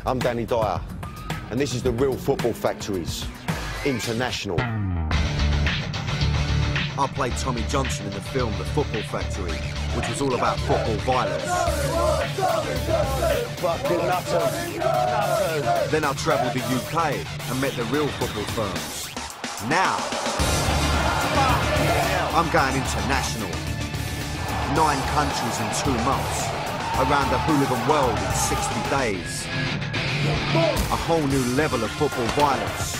I'm Danny Dyer, and this is the Real Football Factories International. I played Tommy Johnson in the film The Football Factory, which was all about football violence. Fucking nutters. Nutters. Then I travelled the UK and met the real football firms. Now, I'm going international. 9 countries in 2 months. Around the hooligan world in 60 days. A whole new level of football violence.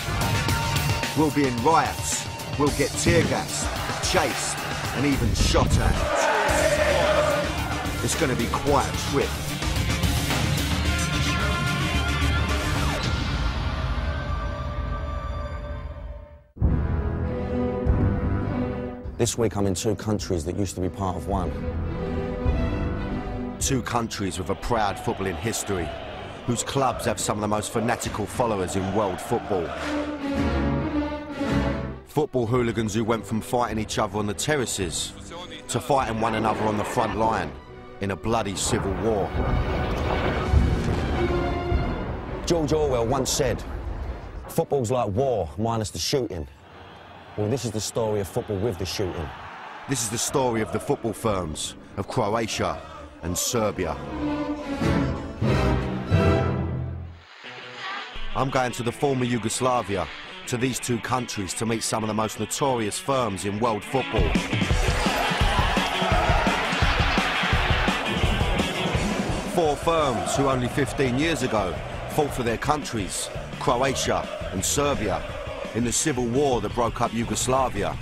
We'll be in riots. We'll get tear gassed, chased, and even shot at. It's going to be quite a trip. This week I'm in 2 countries that used to be part of one. 2 countries with a proud footballing history, whose clubs have some of the most fanatical followers in world football. Football hooligans who went from fighting each other on the terraces to fighting one another on the front line in a bloody civil war. George Orwell once said, "Football's like war minus the shooting." Well, this is the story of football with the shooting. This is the story of the football firms of Croatia and Serbia. I'm going to the former Yugoslavia, to these 2 countries to meet some of the most notorious firms in world football. Four firms who only 15 years ago fought for their countries, Croatia and Serbia, in the civil war that broke up Yugoslavia.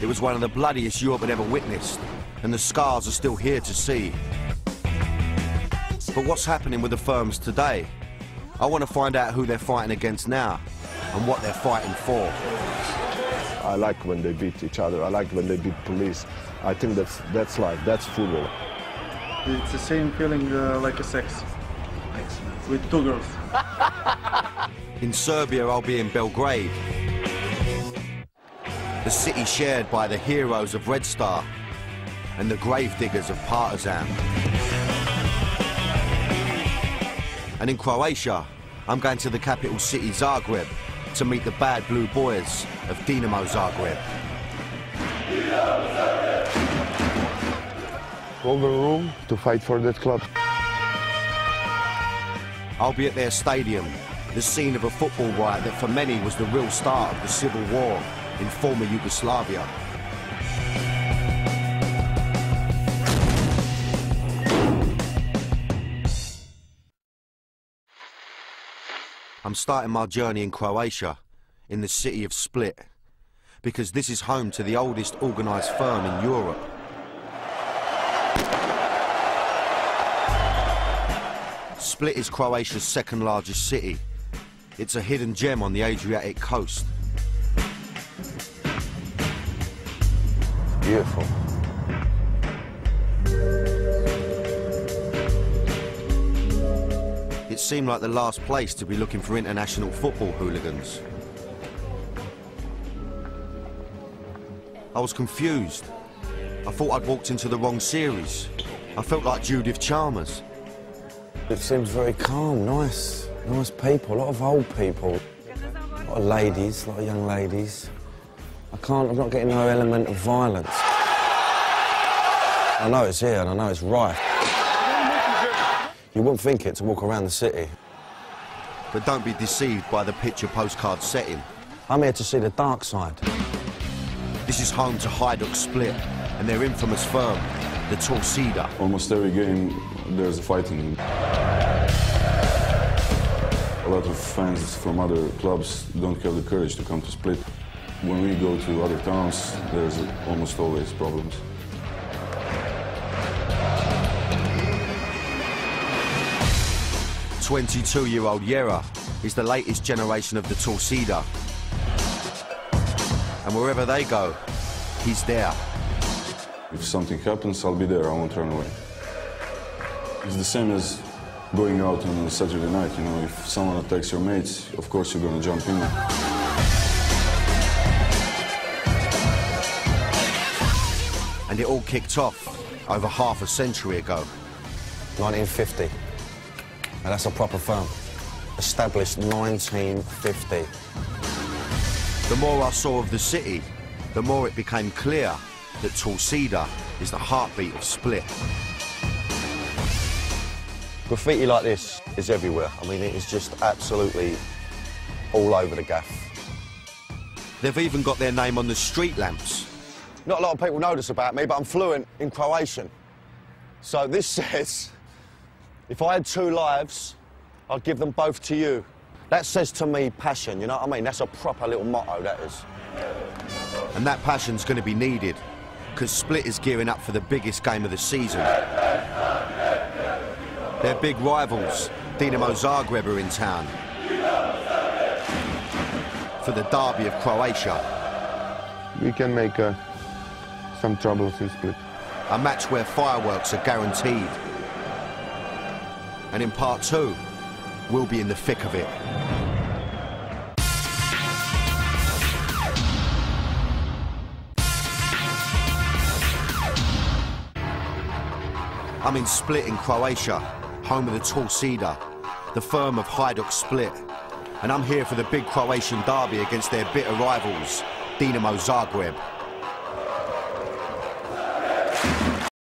It was one of the bloodiest Europe had ever witnessed, and the scars are still here to see. But what's happening with the firms today? I want to find out who they're fighting against now and what they're fighting for. I like when they beat each other. I like when they beat police. I think that's life, that's football. It's the same feeling like a sex with 2 girls. In Serbia, I'll be in Belgrade, the city shared by the heroes of Red Star and the gravediggers of Partizan. And in Croatia, I'm going to the capital city Zagreb to meet the bad blue boys of Dinamo Zagreb. All the room to fight for that club. I'll be at their stadium, the scene of a football riot that for many was the real start of the civil war in former Yugoslavia. I'm starting my journey in Croatia, in the city of Split, because this is home to the oldest organised firm in Europe. Split is Croatia's 2nd largest city. It's a hidden gem on the Adriatic coast. Beautiful. It seemed like the last place to be looking for international football hooligans. I was confused. I thought I'd walked into the wrong series. I felt like Judith Chalmers. It seems very calm, nice people, a lot of old people. A lot of ladies, a lot of young ladies. I'm not getting no element of violence. I know it's here and I know it's rife. You wouldn't think it to walk around the city. But don't be deceived by the picture postcard setting. I'm here to see the dark side. This is home to Hajduk Split and their infamous firm, the Torcida. Almost every game there's a fighting. A lot of fans from other clubs don't have the courage to come to Split. When we go to other towns, there's almost always problems. The 22-year-old Jera is the latest generation of the Torcida. And wherever they go, he's there. If something happens, I'll be there, I won't run away. It's the same as going out on a Saturday night, you know, if someone attacks your mates, of course you're gonna jump in. And it all kicked off over half a century ago. 1950. And that's a proper firm. Established 1950. The more I saw of the city, the more it became clear that Torcida is the heartbeat of Split. Graffiti like this is everywhere. I mean, it is just absolutely all over the gaff. They've even got their name on the street lamps. Not a lot of people know this about me, but I'm fluent in Croatian. So this says, if I had 2 lives, I'd give them both to you. That says to me passion, you know what I mean? That's a proper little motto, that is. And that passion's going to be needed, because Split is gearing up for the biggest game of the season. Their big rivals, Dinamo Zagreb, are in town for the derby of Croatia. We can make some troubles in Split. A match where fireworks are guaranteed. And in part 2, we'll be in the thick of it. I'm in Split in Croatia, home of the Torcida, the firm of Hajduk Split. And I'm here for the big Croatian derby against their bitter rivals, Dinamo Zagreb.